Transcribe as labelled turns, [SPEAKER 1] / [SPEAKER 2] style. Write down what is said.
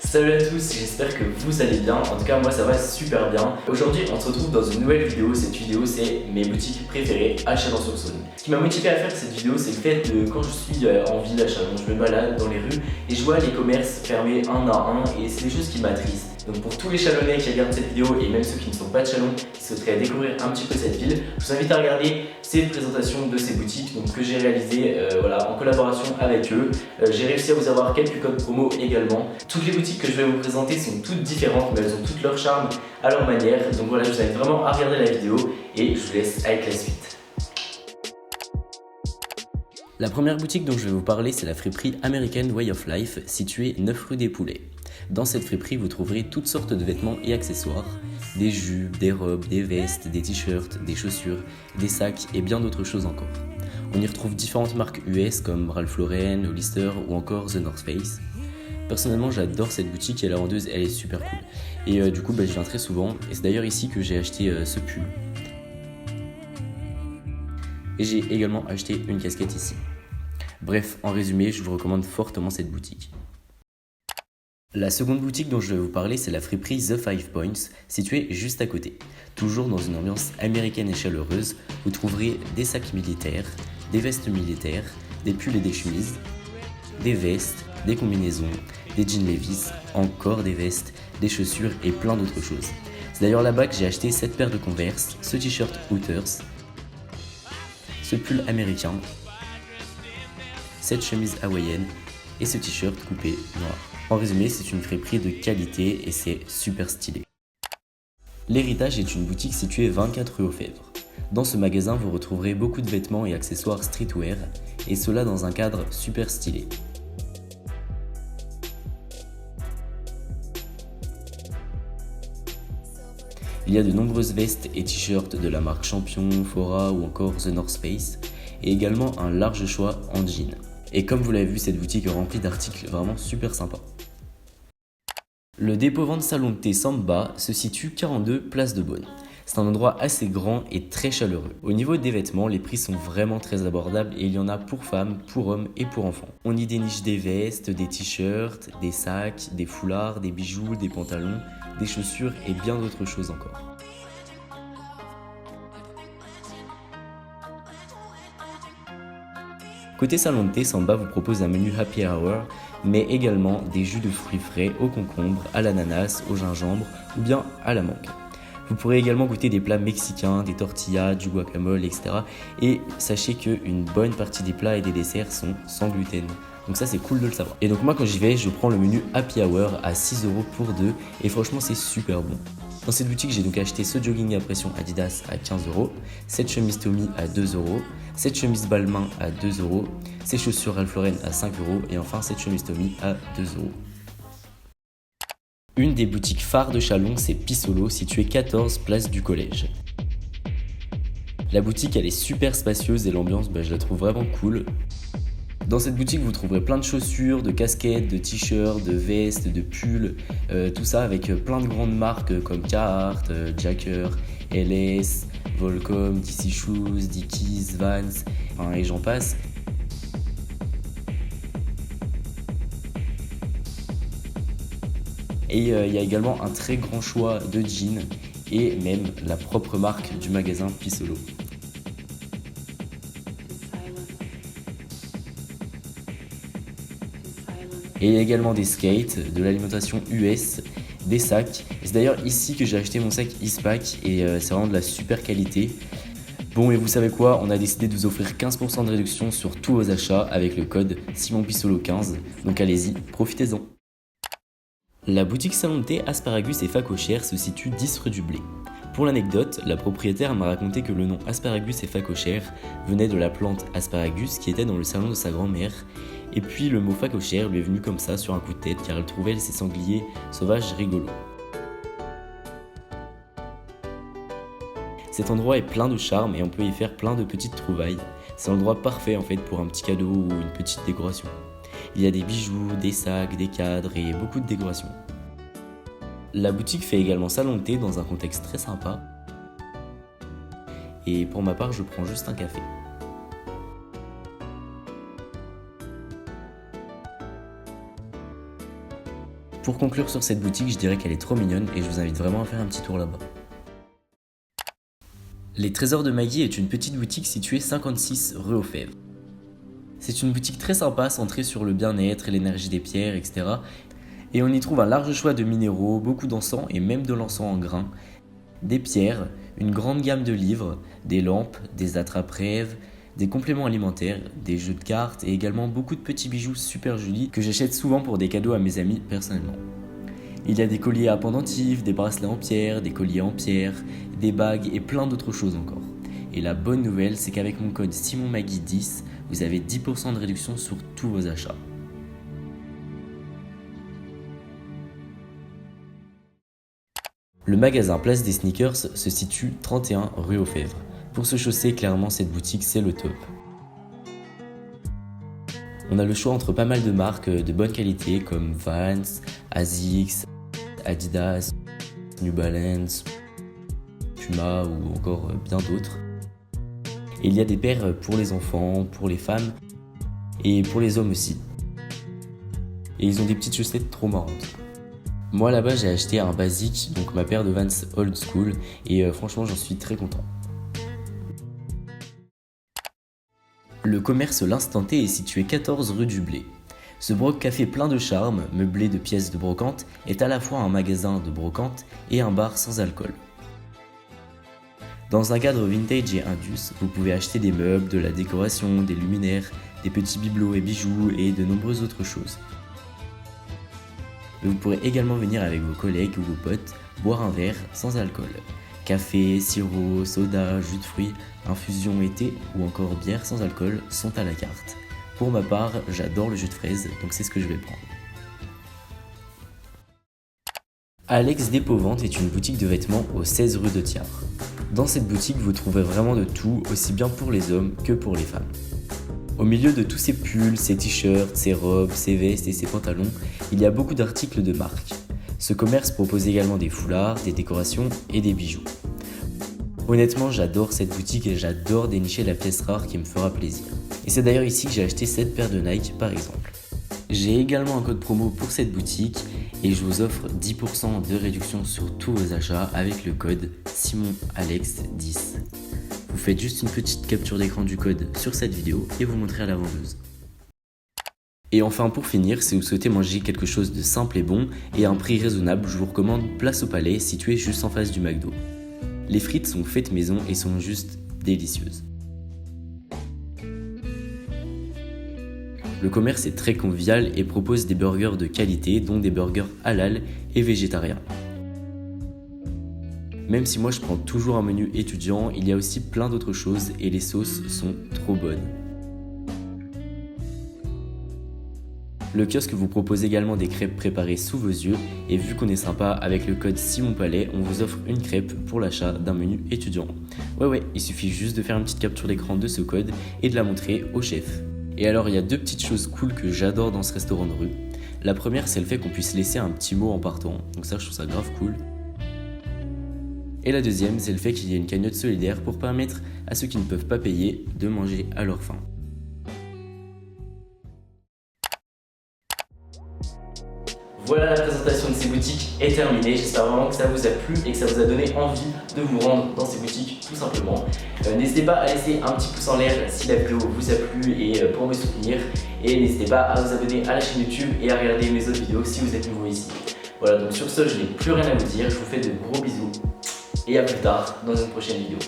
[SPEAKER 1] Salut à tous, j'espère que vous allez bien. En tout cas, moi ça va super bien. Aujourd'hui, on se retrouve dans une nouvelle vidéo. Cette vidéo, c'est mes boutiques préférées à Chalon-sur-Saône. Ce qui m'a motivé à faire cette vidéo, c'est le fait de quand je suis en ville à Chalon, je me balade dans les rues et je vois les commerces fermés un à un et c'est des choses qui m'attristent. Donc pour tous les Chalonnais qui regardent cette vidéo et même ceux qui ne sont pas de Chalon, qui souhaiteraient découvrir un petit peu cette ville, je vous invite à regarder ces présentations de ces boutiques que j'ai réalisées en collaboration avec eux. J'ai réussi à vous avoir quelques codes promo également. Toutes les boutiques que je vais vous présenter sont toutes différentes, mais elles ont toutes leur charme à leur manière. Donc voilà, je vous invite vraiment à regarder la vidéo et je vous laisse avec la suite. La première boutique dont je vais vous parler, c'est la friperie American Way of Life, située 9 rue des Poulets. Dans cette friperie, vous trouverez toutes sortes de vêtements et accessoires, des jupes, des robes, des vestes, des t-shirts, des chaussures, des sacs et bien d'autres choses encore. On y retrouve différentes marques US comme Ralph Lauren, Hollister ou encore The North Face. Personnellement, j'adore cette boutique et la vendeuse, elle est super cool. Et du coup, je viens très souvent et c'est d'ailleurs ici que j'ai acheté ce pull. Et j'ai également acheté une casquette ici. Bref, en résumé, je vous recommande fortement cette boutique. La seconde boutique dont je vais vous parler, c'est la friperie The Five Points, située juste à côté. Toujours dans une ambiance américaine et chaleureuse, vous trouverez des sacs militaires, des vestes militaires, des pulls et des chemises, des vestes, des combinaisons, des jeans Levi's, encore des vestes, des chaussures et plein d'autres choses. C'est d'ailleurs là-bas que j'ai acheté cette paire de Converse, ce t-shirt Hooters, ce pull américain, cette chemise hawaïenne et ce t-shirt coupé noir. En résumé, c'est une friperie de qualité et c'est super stylé. L'Héritage est une boutique située 24 rue aux Fèvres. Dans ce magasin, vous retrouverez beaucoup de vêtements et accessoires streetwear et cela dans un cadre super stylé. Il y a de nombreuses vestes et t-shirts de la marque Champion, Fora ou encore The North Face et également un large choix en jeans. Et comme vous l'avez vu, cette boutique est remplie d'articles vraiment super sympas. Le dépôt vente salon de thé Samba se situe 42 place de Beaune. C'est un endroit assez grand et très chaleureux. Au niveau des vêtements, les prix sont vraiment très abordables et il y en a pour femmes, pour hommes et pour enfants. On y déniche des vestes, des t-shirts, des sacs, des foulards, des bijoux, des pantalons, des chaussures et bien d'autres choses encore. Côté salon de thé, Samba vous propose un menu happy hour, mais également des jus de fruits frais au concombre, à l'ananas, au gingembre ou bien à la mangue. Vous pourrez également goûter des plats mexicains, des tortillas, du guacamole, etc. Et sachez qu'une bonne partie des plats et des desserts sont sans gluten. Donc ça c'est cool de le savoir. Et donc moi quand j'y vais, je prends le menu Happy Hour à 6€ pour deux et franchement c'est super bon. Dans cette boutique, j'ai donc acheté ce jogging à pression Adidas à 15€, cette chemise Tommy à 2€, cette chemise Balmain à 2€, ces chaussures Ralph Lauren à 5€ et enfin cette chemise Tommy à 2€. Une des boutiques phares de Chalon, c'est Pissolo, située 14 place du Collège. La boutique, elle est super spacieuse et l'ambiance, je la trouve vraiment cool. Dans cette boutique, vous trouverez plein de chaussures, de casquettes, de t-shirts, de vestes, de pulls, tout ça avec plein de grandes marques comme Carhartt, Jacker, LS, Volcom, DC Shoes, Dickies, Vans, et j'en passe. Et il y a également un très grand choix de jeans et même la propre marque du magasin Pissolo. Et il y a également des skates, de l'alimentation US, des sacs. Et c'est d'ailleurs ici que j'ai acheté mon sac Eastpak et c'est vraiment de la super qualité. Bon, et vous savez quoi, on a décidé de vous offrir 15% de réduction sur tous vos achats avec le code SimonPissolo15. Donc allez-y, profitez-en. La boutique salon de thé Asparagus et Facochère se situe 10 rue du Blé. Pour l'anecdote, la propriétaire m'a raconté que le nom Asparagus et Facochère venait de la plante Asparagus qui était dans le salon de sa grand-mère. Et puis le mot Facochère lui est venu comme ça sur un coup de tête car elle trouvait ces sangliers sauvages rigolos. Cet endroit est plein de charme et on peut y faire plein de petites trouvailles. C'est l'endroit parfait en fait pour un petit cadeau ou une petite décoration. Il y a des bijoux, des sacs, des cadres et beaucoup de décorations. La boutique fait également salon de thé dans un contexte très sympa. Et pour ma part, je prends juste un café. Pour conclure sur cette boutique, je dirais qu'elle est trop mignonne et je vous invite vraiment à faire un petit tour là-bas. Les Trésors de Maggie est une petite boutique située 56 rue aux Fèves. C'est une boutique très sympa, centrée sur le bien-être et l'énergie des pierres, etc. Et on y trouve un large choix de minéraux, beaucoup d'encens et même de l'encens en grains, des pierres, une grande gamme de livres, des lampes, des attrape-rêves, des compléments alimentaires, des jeux de cartes et également beaucoup de petits bijoux super jolis que j'achète souvent pour des cadeaux à mes amis personnellement. Il y a des colliers à pendentifs, des bracelets en pierre, des colliers en pierre, des bagues et plein d'autres choses encore. Et la bonne nouvelle, c'est qu'avec mon code SimonMagui10, vous avez 10% de réduction sur tous vos achats. Le magasin Place des Sneakers se situe 31 rue aux Fèves. Pour se chausser, clairement cette boutique c'est le top. On a le choix entre pas mal de marques de bonne qualité comme Vans, Asics, Adidas, New Balance, Puma ou encore bien d'autres. Et il y a des paires pour les enfants, pour les femmes et pour les hommes aussi. Et ils ont des petites chaussettes trop marrantes. Moi là-bas j'ai acheté un basique, donc ma paire de Vans Old School et franchement j'en suis très content. Le commerce L'Instant T est situé 14 rue du Blé. Ce broc café plein de charme, meublé de pièces de brocante, est à la fois un magasin de brocante et un bar sans alcool. Dans un cadre vintage et indus, vous pouvez acheter des meubles, de la décoration, des luminaires, des petits bibelots et bijoux et de nombreuses autres choses. Vous pourrez également venir avec vos collègues ou vos potes boire un verre sans alcool. Café, sirop, soda, jus de fruits, infusion et thé ou encore bière sans alcool sont à la carte. Pour ma part, j'adore le jus de fraise, donc c'est ce que je vais prendre. Alex Dépôt-Vente est une boutique de vêtements au 16 rue de Thiard. Dans cette boutique, vous trouverez vraiment de tout, aussi bien pour les hommes que pour les femmes. Au milieu de tous ces pulls, ces t-shirts, ces robes, ces vestes et ces pantalons, il y a beaucoup d'articles de marque. Ce commerce propose également des foulards, des décorations et des bijoux. Honnêtement, j'adore cette boutique et j'adore dénicher la pièce rare qui me fera plaisir. Et c'est d'ailleurs ici que j'ai acheté cette paire de Nike par exemple. J'ai également un code promo pour cette boutique et je vous offre 10% de réduction sur tous vos achats avec le code SimonAlex10. Vous faites juste une petite capture d'écran du code sur cette vidéo et vous montrez à la vendeuse. Et enfin pour finir, si vous souhaitez manger quelque chose de simple et bon et à un prix raisonnable, je vous recommande Place au Palais, située juste en face du McDo. Les frites sont faites maison et sont juste délicieuses. Le commerce est très convivial et propose des burgers de qualité, dont des burgers halal et végétariens. Même si moi je prends toujours un menu étudiant, il y a aussi plein d'autres choses et les sauces sont trop bonnes. Le kiosque vous propose également des crêpes préparées sous vos yeux et vu qu'on est sympa avec le code SimonPalais, on vous offre une crêpe pour l'achat d'un menu étudiant. Ouais, il suffit juste de faire une petite capture d'écran de ce code et de la montrer au chef. Et alors il y a deux petites choses cool que j'adore dans ce restaurant de rue. La première c'est le fait qu'on puisse laisser un petit mot en partant, donc ça je trouve ça grave cool. Et la deuxième c'est le fait qu'il y ait une cagnotte solidaire pour permettre à ceux qui ne peuvent pas payer de manger à leur faim. Voilà, la présentation de ces boutiques est terminée. J'espère vraiment que ça vous a plu et que ça vous a donné envie de vous rendre dans ces boutiques tout simplement. N'hésitez pas à laisser un petit pouce en l'air si la vidéo vous a plu et pour me soutenir. Et n'hésitez pas à vous abonner à la chaîne YouTube et à regarder mes autres vidéos si vous êtes nouveau ici. Voilà, donc sur ce, je n'ai plus rien à vous dire. Je vous fais de gros bisous et à plus tard dans une prochaine vidéo.